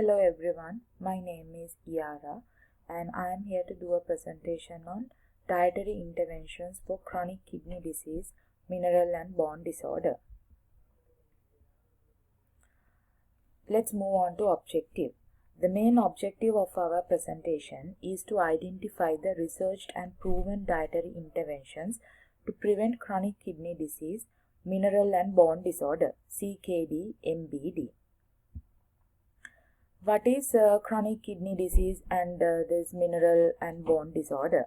Hello everyone, my name is Yara and I am here to do a presentation on dietary interventions for chronic kidney disease, mineral and bone disorder. Let's move on to objective. The main objective of our presentation is to identify the researched and proven dietary interventions to prevent chronic kidney disease, mineral and bone disorder, CKD-MBD. What is chronic kidney disease and this mineral and bone disorder?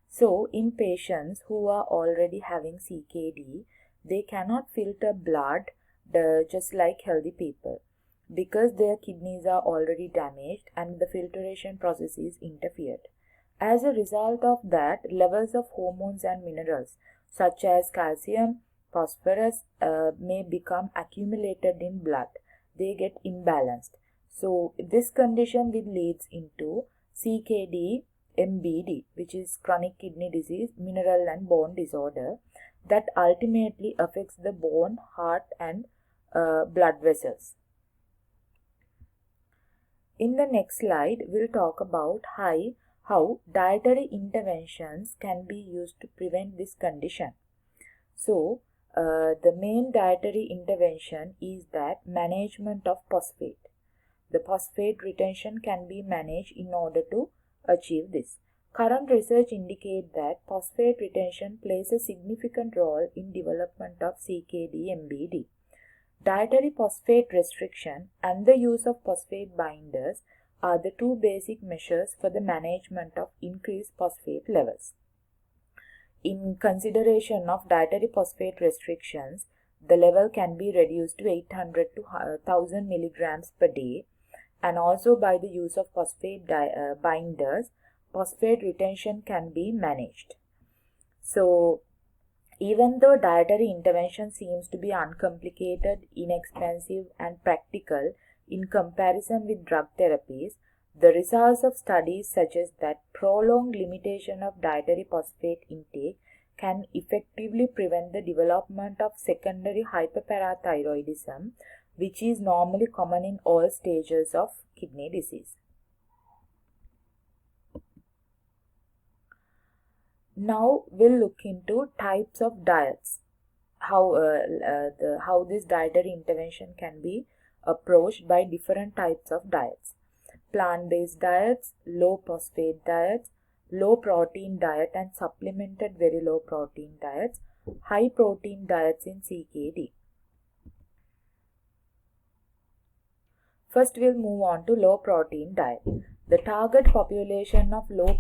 So, in patients who are already having CKD, they cannot filter blood just like healthy people because their kidneys are already damaged and the filtration process is interfered. As a result of that, levels of hormones and minerals such as calcium, phosphorus may become accumulated in blood. They get imbalanced. So this condition will leads into CKD-MBD, which is chronic kidney disease, mineral and bone disorder, that ultimately affects the bone, heart and blood vessels. In the next slide, we'll talk about how dietary interventions can be used to prevent this condition. So, the main dietary intervention is that management of phosphate. The phosphate retention can be managed in order to achieve this. Current research indicates that phosphate retention plays a significant role in development of CKD-MBD. Dietary phosphate restriction and the use of phosphate binders are the two basic measures for the management of increased phosphate levels. In consideration of dietary phosphate restrictions, the level can be reduced to 800 to 1000 milligrams per day, and also by the use of phosphate binders, phosphate retention can be managed. So, even though dietary intervention seems to be uncomplicated, inexpensive and practical in comparison with drug therapies, the results of studies suggest that prolonged limitation of dietary phosphate intake can effectively prevent the development of secondary hyperparathyroidism, which is normally common in all stages of kidney disease. Now we'll look into types of diets, how this dietary intervention can be approached by different types of diets. Plant-based diets, low phosphate diets, low protein diet and supplemented very low protein diets, high protein diets in CKD. First, we'll move on to low protein diet. The target population of low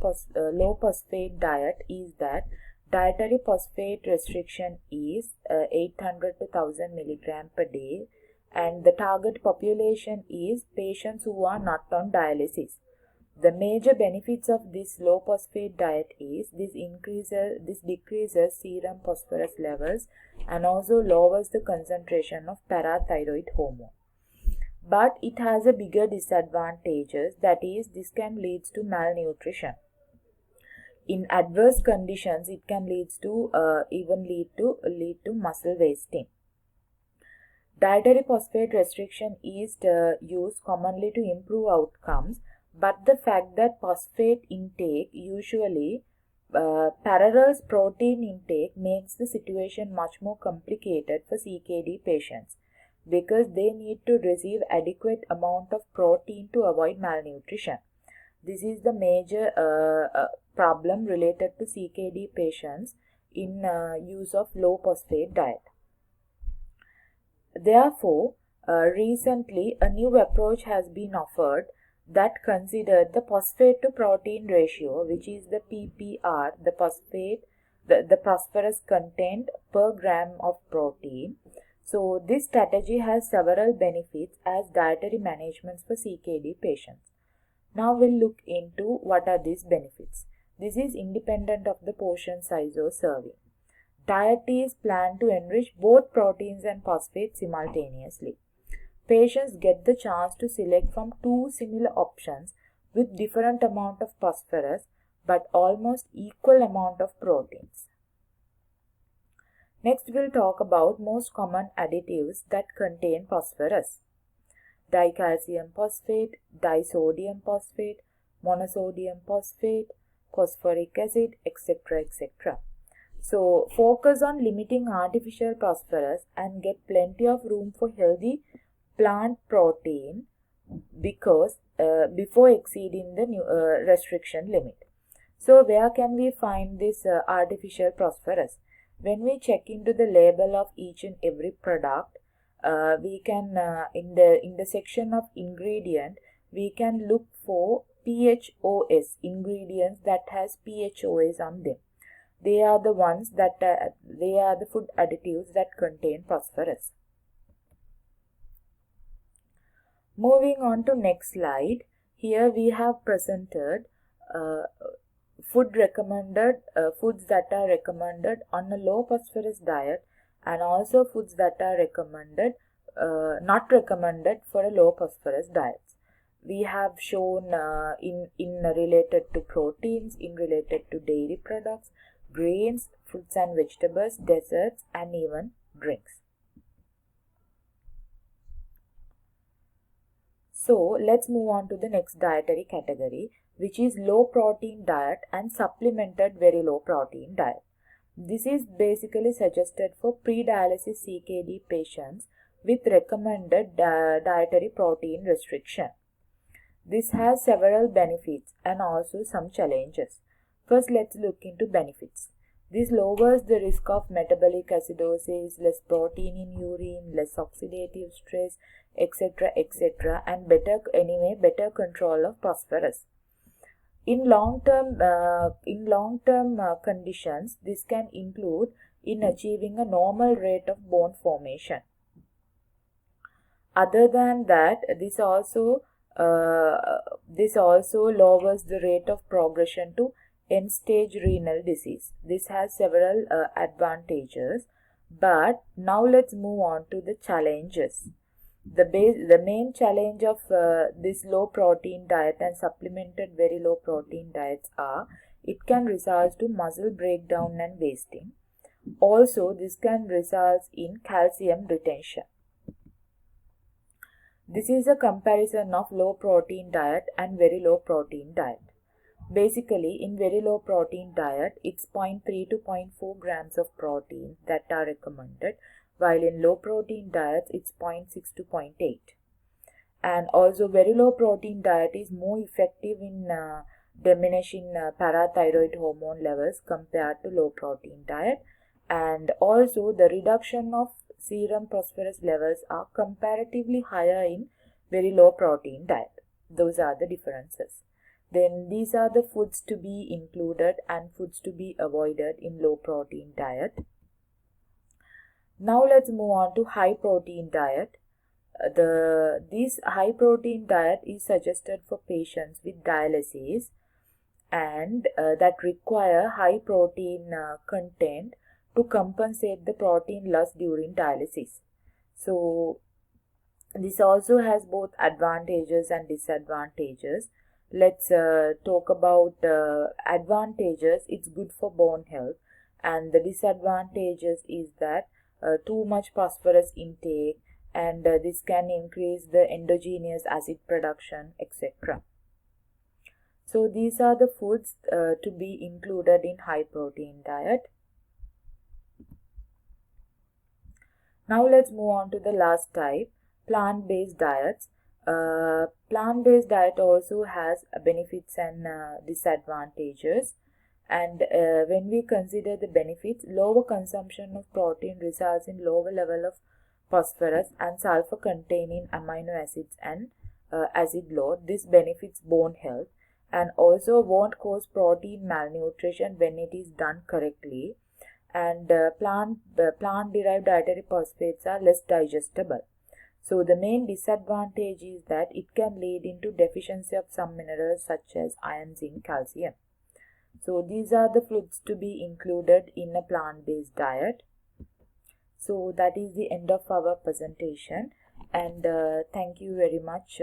phosphate diet is that dietary phosphate restriction is 800 to 1000 milligram per day, and the target population is patients who are not on dialysis. The major benefits of this low phosphate diet is this decreases serum phosphorus levels and also lowers the concentration of parathyroid hormone. But it has a bigger disadvantages, that is, this can lead to malnutrition. In adverse conditions, it can lead to muscle wasting. Dietary phosphate restriction is used commonly to improve outcomes, but the fact that phosphate intake usually parallels protein intake makes the situation much more complicated for CKD patients, because they need to receive adequate amount of protein to avoid malnutrition. This is the major problem related to CKD patients in use of low phosphate diet. Therefore, recently a new approach has been offered that considered the phosphate to protein ratio, which is the PPR, the phosphorus content per gram of protein. So, this strategy has several benefits as dietary managements for CKD patients. Now we'll look into what are these benefits. This is independent of the portion size or serving. Diet is planned to enrich both proteins and phosphates simultaneously. Patients get the chance to select from two similar options with different amount of phosphorus but almost equal amount of proteins. Next, we'll talk about most common additives that contain phosphorus. dicalcium phosphate, disodium phosphate, monosodium phosphate, phosphoric acid, etc. etc. So focus on limiting artificial phosphorus and get plenty of room for healthy plant protein because before exceeding the restriction limit. So where can we find this artificial phosphorus? When we check into the label of each and every product, we can in the section of ingredient we can look for PHOS ingredients that has PHOS on them. They are the ones that they are the food additives that contain phosphorus. Moving on to next slide. Here we have presented foods that are recommended on a low phosphorus diet, and also foods that are recommended not recommended for a low phosphorus diet. We have shown in related to proteins, in related to dairy products, grains, fruits and vegetables, desserts, and even drinks. So let's move on to the next dietary category, which is low protein diet and supplemented very low protein diet. This is basically suggested for pre-dialysis CKD patients with recommended dietary protein restriction. This has several benefits and also some challenges. First, let's look into benefits. This lowers the risk of metabolic acidosis, less protein in urine, less oxidative stress, etc., etc., and better control of phosphorus. In long-term conditions, this can include in achieving a normal rate of bone formation. Other than that, this also lowers the rate of progression to end-stage renal disease. This has several advantages, but now let's move on to the challenges. The main challenge of this low protein diet and supplemented very low protein diets are it can result to muscle breakdown and wasting. Also, this can result in calcium retention. This is a comparison of low protein diet and very low protein diet. Basically, in very low protein diet, it's 0.3 to 0.4 grams of protein that are recommended, while in low protein diets, it's 0.6 to 0.8. And also, very low protein diet is more effective in diminishing parathyroid hormone levels compared to low protein diet. And also, the reduction of serum phosphorus levels are comparatively higher in very low protein diet. Those are the differences. Then these are the foods to be included and foods to be avoided in low protein diet. Now let's move on to high protein diet. This high protein diet is suggested for patients with dialysis and that require high protein content to compensate the protein loss during dialysis. So this also has both advantages and disadvantages. Let's talk about advantages. It's good for bone health, and the disadvantages is that too much phosphorus intake, and this can increase the endogenous acid production, etc. So these are the foods to be included in high protein diet. Now let's move on to the last type, plant-based diets. Plant-based diet also has benefits and disadvantages. And when we consider the benefits, lower consumption of protein results in lower level of phosphorus and sulfur containing amino acids and acid load. This benefits bone health and also won't cause protein malnutrition when it is done correctly. And plant-derived dietary phosphates are less digestible. So the main disadvantage is that it can lead into deficiency of some minerals such as iron, zinc, calcium. So these are the foods to be included in a plant-based diet. So that is the end of our presentation, and thank you very much,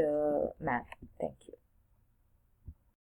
ma'am. Thank you.